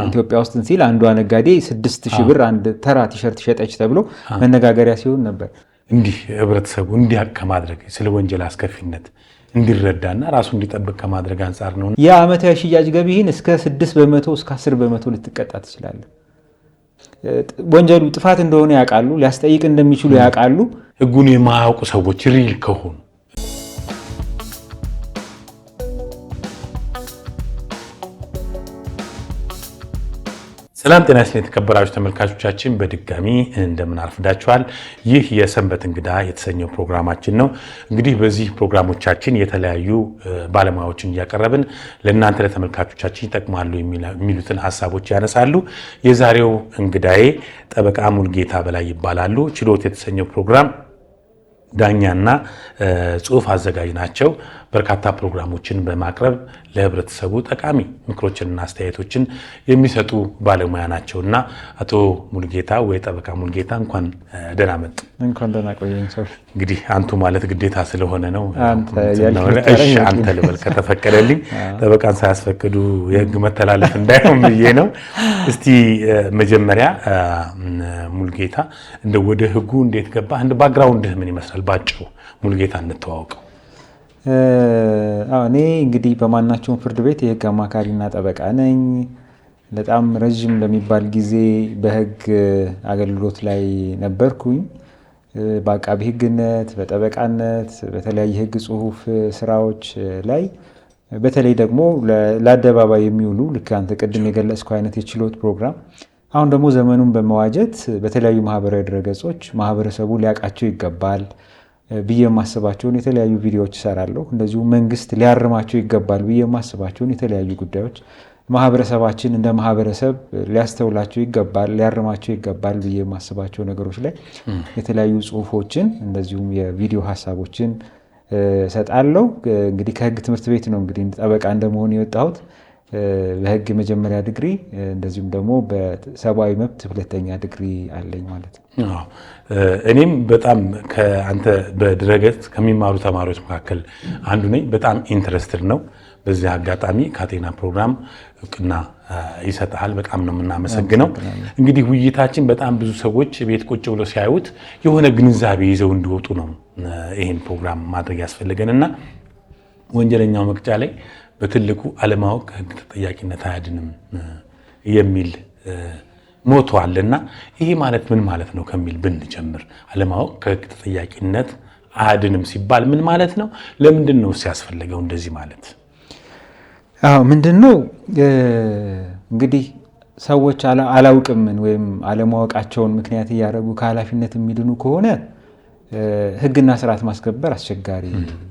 ኢትዮጵያ ውስጥ ሲል አንዷ ነጋዴ 6000 ብር አንድ ተራ ቲሸርት ሸጠች ተብሎ መነጋገሪያ ሲሆን ነበር። እንዲህ ህብረተሰቡ እንዲያውቅ ከማድረግ ስለ ወንጀል አስከፊነት እንዲረዳና ራሱ እንዲጠብቅ ከማድረግ አንጻር ነው። የዓመታዊ ሽያጭ ገቢህን እስከ 6% እስከ 10% ልትቀጣ ትችላለህ። ወንጀሉ ጥፋት እንደሆነ ያውቃሉ፣ ሊያስጠይቅ እንደሚችሉ ያውቃሉ። ህጉን የማያውቁ ሰዎች ሪል ከሆኑ ሰላም ጤና ይስጥልኝ የተከበራችሁ ተመልካቾቻችን፣ በድጋሚ እንደምን አርፍዳችኋል። ይህ የሰንበት እንግዳ የተሰኘው ፕሮግራማችን ነው። እንግዲህ በዚህ ፕሮግራሞቻችን የተለያዩ ባለሙያዎችን እያቀረብን ለእናንተ ለተመልካቾቻችን ይጠቅማሉ የሚሉትን ሀሳቦች ያነሳሉ። የዛሬው እንግዳዬ ጠበቃ ሙልጌታ በላይ ይባላሉ። ችሎት የተሰኘው ፕሮግራም ዳኛና ጽሁፍ አዘጋጅ ናቸው። በርካታ ፕሮግራሞችን በማቅረብ ለህብረተሰቡ ጠቃሚ ምክሮችንና አስተያየቶችን የሚሰጡ ባለሙያ ናቸውና አቶ ሙልጌታ ወይ ጠበቃ ሙልጌታ እንኳን ደህና መጡ። እንኳን ደህና ቆየኝ። እንግዲህ አንቱ ማለት ግዴታ ስለሆነ ነው አንተ ልበል ከተፈቀደልኝ፣ ጠበቃን ሳያስፈቅዱ የህግ መተላለፍ እንዳይሆን ብዬ ነው። እስቲ መጀመሪያ ሙልጌታ እንደ ወደ ህጉ እንዴት ገባ? እንደ ባክግራውንድህ ምን ይመስላል? ባጭሩ ሙልጌታ እንተዋወቀው። እኔ እንግዲህ በማናቸውም ፍርድ ቤት የህግ አማካሪና ጠበቃ ነኝ። በጣም ረጅም ለሚባል ጊዜ በህግ አገልግሎት ላይ ነበርኩኝ። በአቃቢ ህግነት፣ በጠበቃነት፣ በተለያየ ህግ ጽሁፍ ስራዎች ላይ በተለይ ደግሞ ለአደባባይ የሚውሉ ልክ አንተ ቅድም የገለጽከው አይነት የችሎት ፕሮግራም አሁን ደግሞ ዘመኑን በመዋጀት በተለያዩ ማህበራዊ ድረገጾች ማህበረሰቡ ሊያውቃቸው ይገባል ብዬ የማስባቸውን የተለያዩ ቪዲዮዎች እሰራለሁ። እንደዚሁ መንግስት ሊያርማቸው ይገባል ብዬ የማስባቸውን የተለያዩ ጉዳዮች ማህበረሰባችን እንደ ማህበረሰብ ሊያስተውላቸው ይገባል፣ ሊያርማቸው ይገባል ብዬ የማስባቸው ነገሮች ላይ የተለያዩ ጽሁፎችን እንደዚሁም የቪዲዮ ሀሳቦችን እሰጣለሁ። እንግዲህ ከህግ ትምህርት ቤት ነው እንግዲህ ጠበቃ እንደመሆን የወጣሁት። በህግ መጀመሪያ ዲግሪ እንደዚሁም ደግሞ በሰብአዊ መብት ሁለተኛ ዲግሪ አለኝ ማለት ነው። እኔም በጣም ከአንተ በድረገጽ ከሚማሩ ተማሪዎች መካከል አንዱ ነኝ። በጣም ኢንትረስትድ ነው። በዚህ አጋጣሚ ካቴና ፕሮግራም እውቅና ይሰጣል። በጣም ነው የምናመሰግነው። እንግዲህ ውይይታችን በጣም ብዙ ሰዎች ቤት ቁጭ ብለው ሲያዩት የሆነ ግንዛቤ ይዘው እንዲወጡ ነው ይህን ፕሮግራም ማድረግ ያስፈልገንና ወንጀለኛው መቅጫ ላይ በትልቁ አለማወቅ ከህግ ተጠያቂነት አያድንም የሚል ሞቶ አለና ይሄ ማለት ምን ማለት ነው ከሚል ብንጀምር፣ አለማወቅ ከህግ ተጠያቂነት አያድንም ሲባል ምን ማለት ነው? ለምንድን ነው ሲያስፈልገው እንደዚህ ማለት? ምንድነው እንግዲህ ሰዎች አላውቅምን ወይም አለማወቃቸውን ምክንያት እያደረጉ ከኃላፊነት የሚድኑ ከሆነ ህግና ስርዓት ማስከበር አስቸጋሪ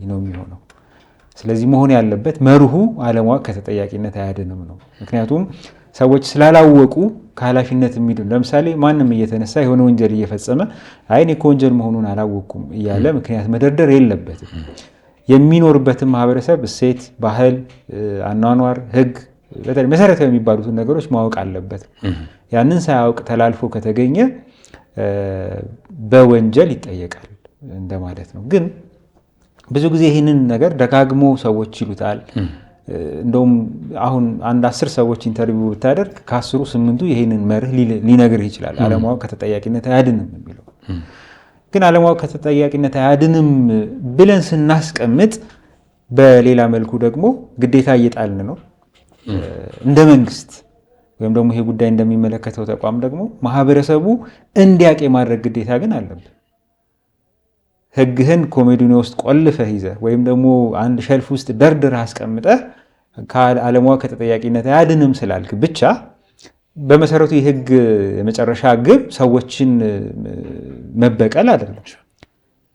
ነው የሚሆነው። ስለዚህ መሆን ያለበት መርሁ አለማወቅ ከተጠያቂነት አያድንም ነው። ምክንያቱም ሰዎች ስላላወቁ ከኃላፊነት የሚድኑ፣ ለምሳሌ ማንም እየተነሳ የሆነ ወንጀል እየፈጸመ እኔ እኮ ወንጀል መሆኑን አላወቅኩም እያለ ምክንያት መደርደር የለበትም። የሚኖርበትን ማህበረሰብ እሴት፣ ባህል፣ አኗኗር፣ ህግ በተለይ መሰረታዊ የሚባሉትን ነገሮች ማወቅ አለበት። ያንን ሳያውቅ ተላልፎ ከተገኘ በወንጀል ይጠየቃል እንደማለት ነው። ግን ብዙ ጊዜ ይህንን ነገር ደጋግሞ ሰዎች ይሉታል። እንደውም አሁን አንድ 10 ሰዎች ኢንተርቪው ብታደርግ ከ10ሩ 8ቱ ይህንን መርህ ሊነግርህ ይችላል። አለማወቅ ከተጠያቂነት አያድንም የሚለው ግን አለማወቅ ከተጠያቂነት አያድንም ብለን ስናስቀምጥ፣ በሌላ መልኩ ደግሞ ግዴታ እየጣልን ነው። እንደ መንግስት ወይም ደግሞ ይሄ ጉዳይ እንደሚመለከተው ተቋም ደግሞ ማህበረሰቡ እንዲያውቅ የማድረግ ግዴታ ግን አለብን። ህግህን ኮሜዲኖ ውስጥ ቆልፈህ ይዘህ ወይም ደግሞ አንድ ሸልፍ ውስጥ ደርድረህ አስቀምጠህ አለማወቅ ከተጠያቂነት አያድንም ስላልክ ብቻ በመሰረቱ የህግ የመጨረሻ ግብ ሰዎችን መበቀል አይደለም።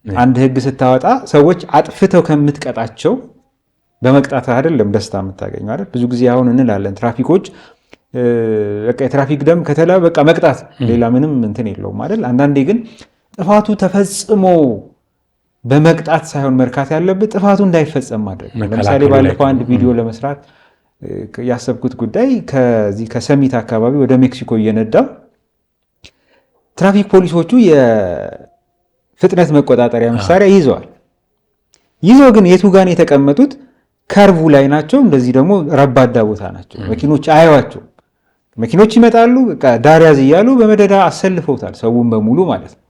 አንድ ህግ ስታወጣ ሰዎች አጥፍተው ከምትቀጣቸው በመቅጣት አይደለም ደስታ የምታገኘው አይደል? ብዙ ጊዜ አሁን እንላለን ትራፊኮች በቃ የትራፊክ ደንብ ከተላ በቃ መቅጣት ሌላ ምንም እንትን የለውም አይደል? አንዳንዴ ግን ጥፋቱ ተፈጽሞ በመቅጣት ሳይሆን መርካት ያለበት ጥፋቱ እንዳይፈጸም ማድረግ። ለምሳሌ ባለፈው አንድ ቪዲዮ ለመስራት ያሰብኩት ጉዳይ ከዚህ ከሰሚት አካባቢ ወደ ሜክሲኮ እየነዳ ትራፊክ ፖሊሶቹ የፍጥነት መቆጣጠሪያ መሳሪያ ይዘዋል። ይዘው ግን የቱ ጋር የተቀመጡት ከርቡ ላይ ናቸው። እንደዚህ ደግሞ ረባዳ ቦታ ናቸው። መኪኖች አያዩዋቸውም። መኪኖች ይመጣሉ፣ በቃ ዳር ያዝ እያሉ በመደዳ አሰልፈውታል ሰውን በሙሉ ማለት ነው።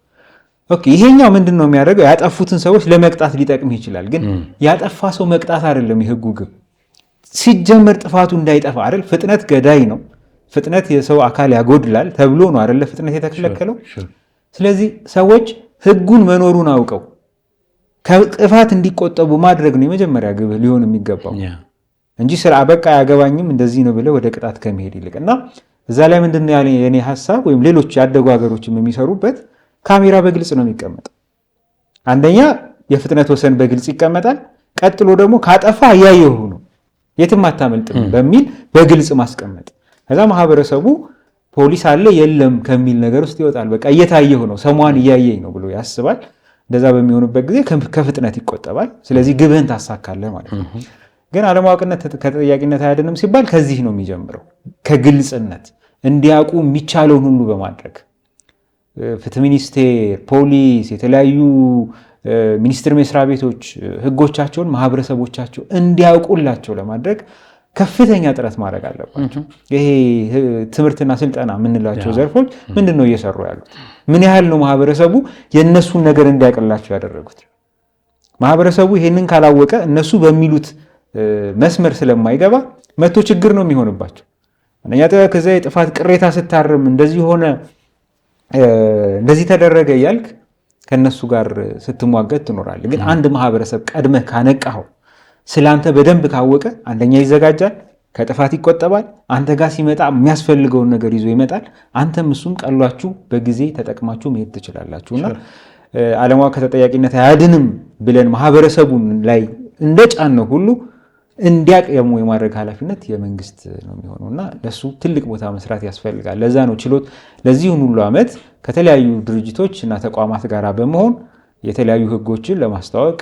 ኦኬ ይሄኛው ምንድን ነው የሚያደርገው? ያጠፉትን ሰዎች ለመቅጣት ሊጠቅምህ ይችላል። ግን ያጠፋ ሰው መቅጣት አይደለም የህጉ ግብ። ሲጀመር ጥፋቱ እንዳይጠፋ አይደል? ፍጥነት ገዳይ ነው፣ ፍጥነት የሰው አካል ያጎድላል ተብሎ ነው አይደለ ፍጥነት የተከለከለው። ስለዚህ ሰዎች ህጉን መኖሩን አውቀው ከጥፋት እንዲቆጠቡ ማድረግ ነው የመጀመሪያ ግብ ሊሆን የሚገባው እንጂ ስራ በቃ አያገባኝም እንደዚህ ነው ብለህ ወደ ቅጣት ከመሄድ ይልቅ እና እዛ ላይ ምንድን ነው ያለኝ የኔ ሀሳብ ወይም ሌሎች ያደጉ ሀገሮችም የሚሰሩበት ካሜራ በግልጽ ነው የሚቀመጠው። አንደኛ የፍጥነት ወሰን በግልጽ ይቀመጣል። ቀጥሎ ደግሞ ካጠፋ እያየሁ ነው የትም አታመልጥም በሚል በግልጽ ማስቀመጥ። ከዛ ማህበረሰቡ ፖሊስ አለ የለም ከሚል ነገር ውስጥ ይወጣል። በቃ እየታየሁ ነው ሰሟን እያየኝ ነው ብሎ ያስባል። እንደዛ በሚሆንበት ጊዜ ከፍጥነት ይቆጠባል። ስለዚህ ግብህን ታሳካለህ ማለት ነው። ግን አለማወቅነት ከተጠያቂነት አያድንም ሲባል ከዚህ ነው የሚጀምረው። ከግልጽነት እንዲያውቁ የሚቻለውን ሁሉ በማድረግ ፍትህ ሚኒስቴር፣ ፖሊስ፣ የተለያዩ ሚኒስቴር መስሪያ ቤቶች ህጎቻቸውን ማህበረሰቦቻቸው እንዲያውቁላቸው ለማድረግ ከፍተኛ ጥረት ማድረግ አለባቸው። ይሄ ትምህርትና ስልጠና የምንላቸው ዘርፎች ምንድን ነው እየሰሩ ያሉት? ምን ያህል ነው ማህበረሰቡ የእነሱን ነገር እንዲያውቅላቸው ያደረጉት? ማህበረሰቡ ይሄንን ካላወቀ እነሱ በሚሉት መስመር ስለማይገባ መቶ ችግር ነው የሚሆንባቸው። አንደኛ ከዛ የጥፋት ቅሬታ ስታርም እንደዚህ ሆነ እንደዚህ ተደረገ እያልክ ከነሱ ጋር ስትሟገት ትኖራለህ። ግን አንድ ማህበረሰብ ቀድመህ ካነቃኸው ስላንተ በደንብ ካወቀ አንደኛ ይዘጋጃል፣ ከጥፋት ይቆጠባል። አንተ ጋር ሲመጣ የሚያስፈልገውን ነገር ይዞ ይመጣል። አንተም እሱም ቀሏችሁ በጊዜ ተጠቅማችሁ መሄድ ትችላላችሁና አለማወቅ ከተጠያቂነት አያድንም ብለን ማህበረሰቡን ላይ እንደጫነው ሁሉ እንዲያቅ የማድረግ ኃላፊነት የመንግስት ነው የሚሆነው እና ለሱ ትልቅ ቦታ መስራት ያስፈልጋል። ለዛ ነው ችሎት ለዚህን ሁሉ ዓመት ከተለያዩ ድርጅቶች እና ተቋማት ጋር በመሆን የተለያዩ ህጎችን ለማስተዋወቅ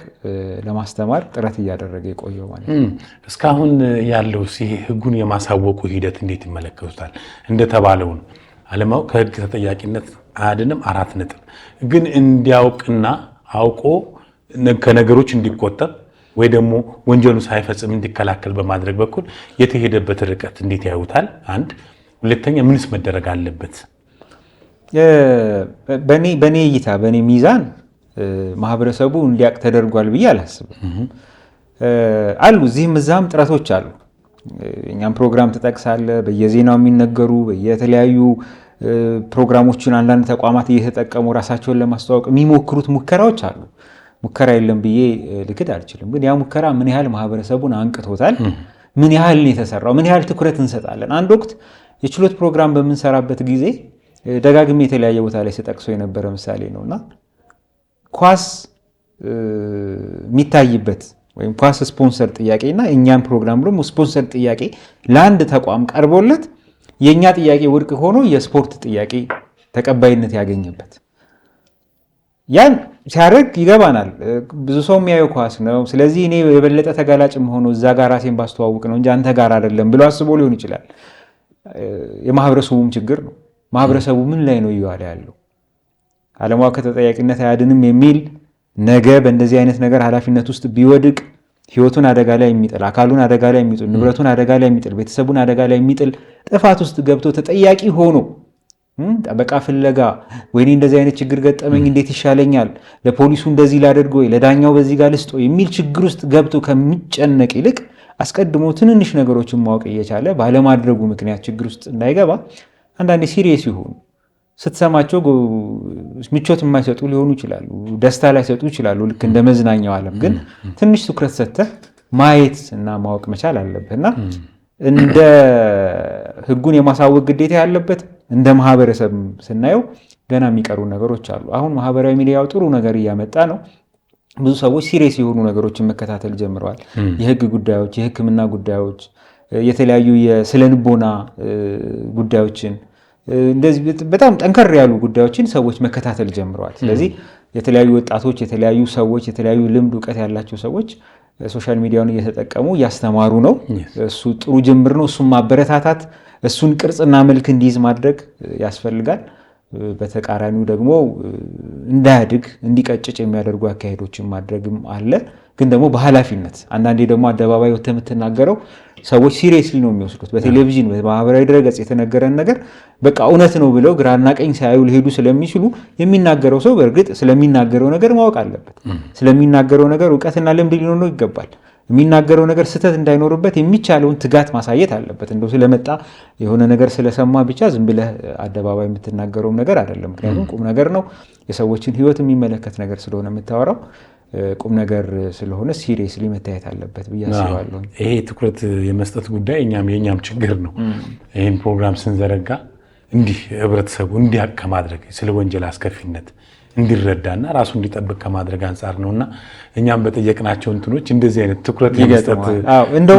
ለማስተማር ጥረት እያደረገ የቆየው ማለት ነው። እስካሁን ያለው ህጉን የማሳወቁ ሂደት እንዴት ይመለከቱታል? እንደተባለው ነው አለማወቅ ከህግ ተጠያቂነት አያድንም 4 ነጥብ። ግን እንዲያውቅና አውቆ ከነገሮች እንዲቆጠብ ወይ ደግሞ ወንጀሉ ሳይፈጽም እንዲከላከል በማድረግ በኩል የተሄደበት ርቀት እንዴት ያዩታል? አንድ ሁለተኛ ምንስ መደረግ አለበት? በኔ እይታ በኔ ሚዛን ማህበረሰቡ እንዲያውቅ ተደርጓል ብዬ አላስብም። አሉ እዚህም እዛም ጥረቶች አሉ። እኛም ፕሮግራም ትጠቅሳለ፣ በየዜናው የሚነገሩ በየተለያዩ ፕሮግራሞችን አንዳንድ ተቋማት እየተጠቀሙ ራሳቸውን ለማስተዋወቅ የሚሞክሩት ሙከራዎች አሉ። ሙከራ የለም ብዬ ልክድ አልችልም። ግን ያ ሙከራ ምን ያህል ማህበረሰቡን አንቅቶታል? ምን ያህል ነው የተሰራው? ምን ያህል ትኩረት እንሰጣለን? አንድ ወቅት የችሎት ፕሮግራም በምንሰራበት ጊዜ ደጋግሜ የተለያየ ቦታ ላይ ስጠቅሶ የነበረ ምሳሌ ነውና ኳስ የሚታይበት ወይም ኳስ ስፖንሰር ጥያቄ እና እኛም ፕሮግራም ደግሞ ስፖንሰር ጥያቄ ለአንድ ተቋም ቀርቦለት የእኛ ጥያቄ ውድቅ ሆኖ የስፖርት ጥያቄ ተቀባይነት ያገኘበት ያን ሲያደርግ ይገባናል። ብዙ ሰው የሚያየው ኳስ ነው። ስለዚህ እኔ የበለጠ ተጋላጭ መሆነው እዛ ጋር ራሴን ባስተዋውቅ ነው እንጂ አንተ ጋር አይደለም ብሎ አስቦ ሊሆን ይችላል። የማህበረሰቡም ችግር ነው። ማህበረሰቡ ምን ላይ ነው እየዋለ ያለው? አለማወቅ ከተጠያቂነት አያድንም የሚል ነገ በእንደዚህ አይነት ነገር ኃላፊነት ውስጥ ቢወድቅ ህይወቱን አደጋ ላይ የሚጥል፣ አካሉን አደጋ ላይ የሚጥል፣ ንብረቱን አደጋ ላይ የሚጥል፣ ቤተሰቡን አደጋ ላይ የሚጥል ጥፋት ውስጥ ገብቶ ተጠያቂ ሆኖ ጠበቃ ፍለጋ ወይኔ እንደዚህ አይነት ችግር ገጠመኝ እንዴት ይሻለኛል፣ ለፖሊሱ እንደዚህ ላደርግ ወይ ለዳኛው በዚህ ጋር ልስጦ የሚል ችግር ውስጥ ገብቶ ከሚጨነቅ ይልቅ አስቀድሞ ትንንሽ ነገሮችን ማወቅ እየቻለ ባለማድረጉ ምክንያት ችግር ውስጥ እንዳይገባ አንዳንዴ ሲሪየስ ይሆኑ ስትሰማቸው ምቾት የማይሰጡ ሊሆኑ ይችላሉ፣ ደስታ ላይ ሰጡ ይችላሉ። ልክ እንደ መዝናኛው ዓለም ግን ትንሽ ትኩረት ሰጥተህ ማየት እና ማወቅ መቻል አለብህና እንደ ህጉን የማሳወቅ ግዴታ ያለበት እንደ ማህበረሰብ ስናየው ገና የሚቀሩ ነገሮች አሉ። አሁን ማህበራዊ ሚዲያው ጥሩ ነገር እያመጣ ነው። ብዙ ሰዎች ሲሪየስ የሆኑ ነገሮችን መከታተል ጀምረዋል። የህግ ጉዳዮች፣ የህክምና ጉዳዮች፣ የተለያዩ የስለንቦና ጉዳዮችን እንደዚህ በጣም ጠንከር ያሉ ጉዳዮችን ሰዎች መከታተል ጀምረዋል። ስለዚህ የተለያዩ ወጣቶች፣ የተለያዩ ሰዎች፣ የተለያዩ ልምድ እውቀት ያላቸው ሰዎች ሶሻል ሚዲያውን እየተጠቀሙ እያስተማሩ ነው። እሱ ጥሩ ጅምር ነው። እሱን ማበረታታት፣ እሱን ቅርጽና መልክ እንዲይዝ ማድረግ ያስፈልጋል። በተቃራኒው ደግሞ እንዳያድግ እንዲቀጭጭ የሚያደርጉ አካሄዶችን ማድረግም አለ። ግን ደግሞ በኃላፊነት አንዳንዴ ደግሞ አደባባይ ወጥተህ የምትናገረው ሰዎች ሲሪየስሊ ነው የሚወስዱት። በቴሌቪዥን በማህበራዊ ድረገጽ የተነገረን ነገር በቃ እውነት ነው ብለው ግራና ቀኝ ሳያዩ ሊሄዱ ስለሚችሉ የሚናገረው ሰው በእርግጥ ስለሚናገረው ነገር ማወቅ አለበት። ስለሚናገረው ነገር እውቀትና ልምድ ሊኖረው ይገባል። የሚናገረው ነገር ስህተት እንዳይኖርበት የሚቻለውን ትጋት ማሳየት አለበት። እንደው ስለመጣ የሆነ ነገር ስለሰማ ብቻ ዝም ብለህ አደባባይ የምትናገረውም ነገር አይደለም። ምክንያቱም ቁም ነገር ነው፣ የሰዎችን ሕይወት የሚመለከት ነገር ስለሆነ የምታወራው ቁም ነገር ስለሆነ ሲሪየስሊ መታየት አለበት ብዬ አስባለሁ። ይሄ ትኩረት የመስጠት ጉዳይ የእኛም ችግር ነው። ይህን ፕሮግራም ስንዘረጋ እንዲህ ህብረተሰቡ እንዲያውቅ ከማድረግ ስለ ወንጀል አስከፊነት እንዲረዳና ራሱ እንዲጠብቅ ከማድረግ አንጻር ነውና እኛም በጠየቅናቸው እንትኖች እንደዚህ አይነት ትኩረት የመስጠት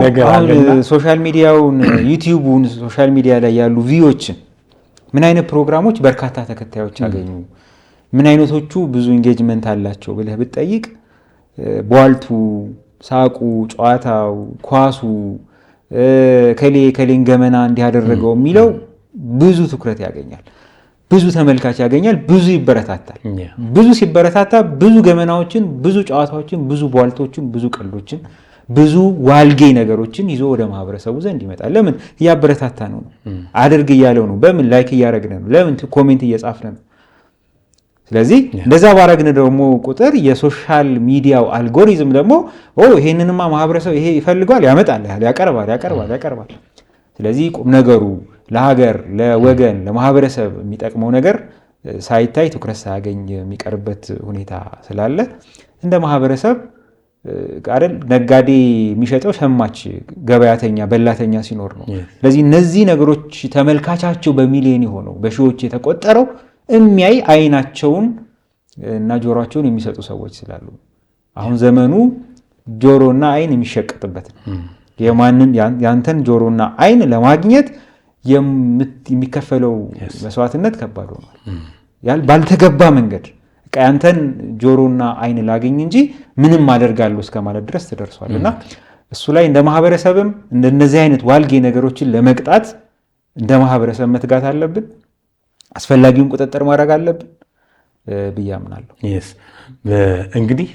ነገር አለና ሶሻል ሚዲያውን ዩቲዩቡን ሶሻል ሚዲያ ላይ ያሉ ቪዲዮዎችን ምን አይነት ፕሮግራሞች በርካታ ተከታዮች አገኙ፣ ምን አይነቶቹ ብዙ ኢንጌጅመንት አላቸው ብለህ ብትጠይቅ ቧልቱ፣ ሳቁ፣ ጨዋታው፣ ኳሱ ከሌን ገመና እንዲያደረገው የሚለው ብዙ ትኩረት ያገኛል፣ ብዙ ተመልካች ያገኛል፣ ብዙ ይበረታታል። ብዙ ሲበረታታ ብዙ ገመናዎችን፣ ብዙ ጨዋታዎችን፣ ብዙ ቧልቶችን፣ ብዙ ቀልዶችን፣ ብዙ ዋልጌ ነገሮችን ይዞ ወደ ማህበረሰቡ ዘንድ ይመጣል። ለምን? እያበረታታ ነው፣ አድርግ እያለው ነው። በምን? ላይክ እያረግን ነው። ለምን? ኮሜንት እየጻፍን ነው። ስለዚህ እንደዛ ባረግን ደግሞ ቁጥር የሶሻል ሚዲያው አልጎሪዝም ደግሞ ይሄንንማ ማህበረሰብ ይሄ ይፈልጓል፣ ያመጣል፣ ያቀርባል። ስለዚህ ቁም ነገሩ ለሀገር፣ ለወገን፣ ለማህበረሰብ የሚጠቅመው ነገር ሳይታይ ትኩረት ሳያገኝ የሚቀርበት ሁኔታ ስላለ እንደ ማህበረሰብ አይደል ነጋዴ የሚሸጠው ሸማች፣ ገበያተኛ፣ በላተኛ ሲኖር ነው። ስለዚህ እነዚህ ነገሮች ተመልካቻቸው በሚሊዮን የሆነው በሺዎች የተቆጠረው የሚያይ አይናቸውን እና ጆሮአቸውን የሚሰጡ ሰዎች ስላሉ አሁን ዘመኑ ጆሮና አይን የሚሸቀጥበት ነው። ያንተን ጆሮና አይን ለማግኘት የሚከፈለው መስዋዕትነት ከባድ ሆኗል። ባልተገባ መንገድ ያንተን ጆሮና አይን ላገኝ እንጂ ምንም አደርጋለሁ እስከ ማለት ድረስ ተደርሷል። እና እሱ ላይ እንደ ማህበረሰብም እንደነዚህ አይነት ዋልጌ ነገሮችን ለመቅጣት እንደ ማህበረሰብ መትጋት አለብን። አስፈላጊውን ቁጥጥር ማድረግ አለብን ብዬ አምናለሁ። እንግዲህ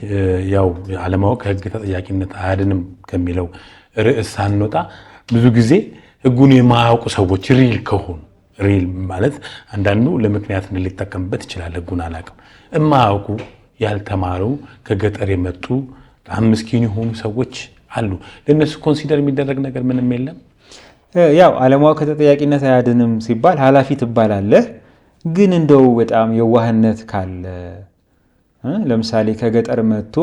ያው አለማወቅ ከህግ ተጠያቂነት አያድንም ከሚለው ርዕስ ሳንወጣ ብዙ ጊዜ ህጉን የማያውቁ ሰዎች ሪል ከሆኑ ሪል ማለት አንዳንዱ ለምክንያት ሊጠቀምበት ይችላል። ህጉን አላውቅም የማያውቁ ያልተማሩ ከገጠር የመጡ ምስኪን የሆኑ ሰዎች አሉ። ለእነሱ ኮንሲደር የሚደረግ ነገር ምንም የለም። ያው አለማወቅ ከተጠያቂነት አያድንም ሲባል ኃላፊ ትባላለህ። ግን እንደው በጣም የዋህነት ካለ ለምሳሌ ከገጠር መጥቶ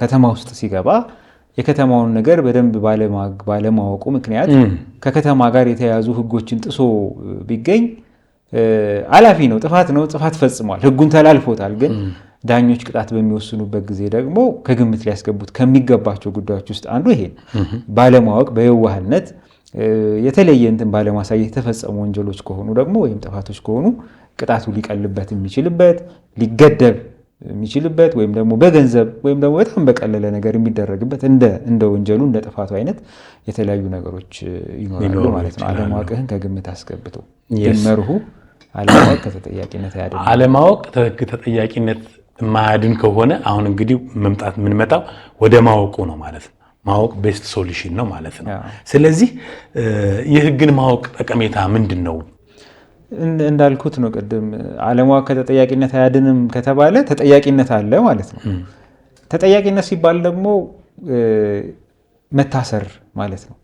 ከተማ ውስጥ ሲገባ የከተማውን ነገር በደንብ ባለማወቁ ምክንያት ከከተማ ጋር የተያዙ ህጎችን ጥሶ ቢገኝ ኃላፊ ነው፣ ጥፋት ፈጽሟል፣ ህጉን ተላልፎታል። ግን ዳኞች ቅጣት በሚወስኑበት ጊዜ ደግሞ ከግምት ሊያስገቡት ከሚገባቸው ጉዳዮች ውስጥ አንዱ ይሄ ባለማወቅ በየዋህነት የተለየ እንትን ባለማሳየት የተፈጸሙ ወንጀሎች ከሆኑ ደግሞ ወይም ጥፋቶች ከሆኑ ቅጣቱ ሊቀልበት የሚችልበት ሊገደብ የሚችልበት ወይም ደግሞ በገንዘብ ወይም ደግሞ በጣም በቀለለ ነገር የሚደረግበት እንደ ወንጀሉ እንደ ጥፋቱ አይነት የተለያዩ ነገሮች ይኖራሉ ማለት ነው። አለማወቅህን ከግምት አስገብቶ መርሁ አለማወቅ ከተጠያቂነት አያድን። አለማወቅ ከተጠያቂነት ማያድን ከሆነ አሁን እንግዲህ የምንመጣው ወደ ማወቁ ነው ማለት ነው። ማወቅ ቤስት ሶሉሽን ነው ማለት ነው። ስለዚህ የህግን ማወቅ ጠቀሜታ ምንድን ነው? እንዳልኩት ነው ቅድም አለማወቅ ከተጠያቂነት አያድንም ከተባለ ተጠያቂነት አለ ማለት ነው። ተጠያቂነት ሲባል ደግሞ መታሰር ማለት ነው።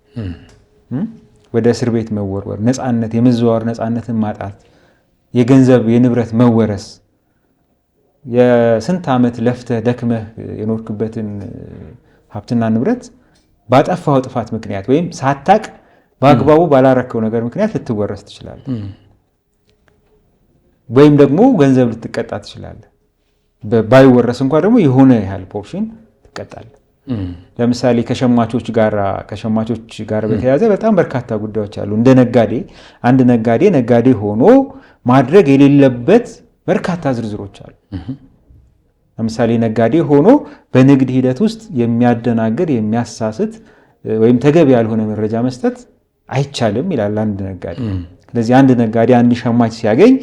ወደ እስር ቤት መወርወር፣ ነፃነት፣ የመዘዋወር ነፃነትን ማጣት፣ የገንዘብ የንብረት መወረስ፣ የስንት ዓመት ለፍተህ ደክመህ የኖርክበትን ሀብትና ንብረት ባጠፋው ጥፋት ምክንያት ወይም ሳታቅ በአግባቡ ባላረከው ነገር ምክንያት ልትወረስ ትችላለህ። ወይም ደግሞ ገንዘብ ልትቀጣ ትችላለህ። ባይወረስ እንኳ ደግሞ የሆነ ያህል ፖርሽን ትቀጣለህ። ለምሳሌ ከሸማቾች ጋር በተያያዘ በጣም በርካታ ጉዳዮች አሉ። እንደ ነጋዴ አንድ ነጋዴ ሆኖ ማድረግ የሌለበት በርካታ ዝርዝሮች አሉ። ለምሳሌ ነጋዴ ሆኖ በንግድ ሂደት ውስጥ የሚያደናግር የሚያሳስት ወይም ተገቢ ያልሆነ መረጃ መስጠት አይቻልም ይላል አንድ ነጋዴ። ስለዚህ አንድ ነጋዴ አንድ ሸማች ሲያገኝ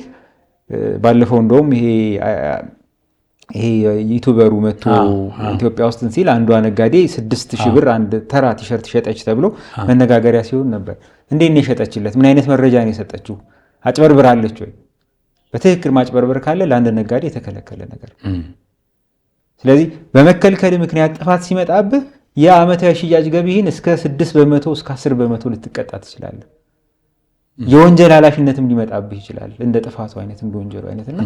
ባለፈው እንደውም ይሄ ይሄ ዩቲዩበሩ መጥቶ ኢትዮጵያ ውስጥ ሲል አንዷ ነጋዴ 6000 ብር አንድ ተራ ቲሸርት ሸጠች ተብሎ መነጋገሪያ ሲሆን ነበር። እንዴት ነው የሸጠችለት? ምን አይነት መረጃ ነው የሰጠችው? አጭበርብራለች ወይ? በትክክል ማጭበርበር ካለ ለአንድ ነጋዴ የተከለከለ ነገር። ስለዚህ በመከልከል ምክንያት ጥፋት ሲመጣብህ የዓመታዊ ሽያጭ ገቢህን እስከ 6% እስከ 10% ልትቀጣ ትችላለህ። የወንጀል ኃላፊነትም ሊመጣብህ ይችላል እንደ ጥፋቱ አይነት እንደ ወንጀሉ አይነትና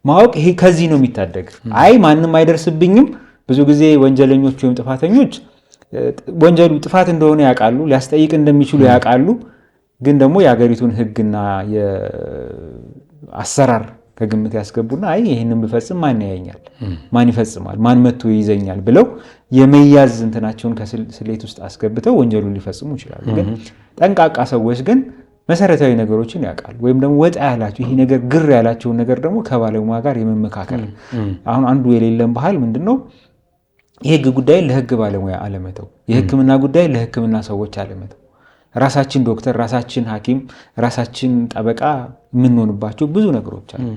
ማወቅ ይሄ ከዚህ ነው የሚታደግ። አይ ማንም አይደርስብኝም። ብዙ ጊዜ ወንጀለኞች ወይም ጥፋተኞች ወንጀሉ ጥፋት እንደሆነ ያውቃሉ፣ ሊያስጠይቅ እንደሚችሉ ያውቃሉ። ግን ደግሞ የሀገሪቱን ሕግና የአሰራር ከግምት ያስገቡና አይ ይህንን ብፈጽም ማን ያየኛል፣ ማን ይፈጽማል፣ ማን መጥቶ ይይዘኛል ብለው የመያዝ እንትናቸውን ከስሌት ውስጥ አስገብተው ወንጀሉን ሊፈጽሙ ይችላሉ። ግን ጠንቃቃ ሰዎች ግን መሰረታዊ ነገሮችን ያውቃሉ። ወይም ደግሞ ወጣ ያላቸው ይሄ ነገር ግር ያላቸውን ነገር ደግሞ ከባለሙያ ጋር የመመካከል አሁን አንዱ የሌለን ባህል ምንድነው? የህግ ጉዳይ ለህግ ባለሙያ አለመተው፣ የህክምና ጉዳይ ለህክምና ሰዎች አለመተው። ራሳችን ዶክተር፣ ራሳችን ሐኪም፣ ራሳችን ጠበቃ የምንሆንባቸው ብዙ ነገሮች አሉ።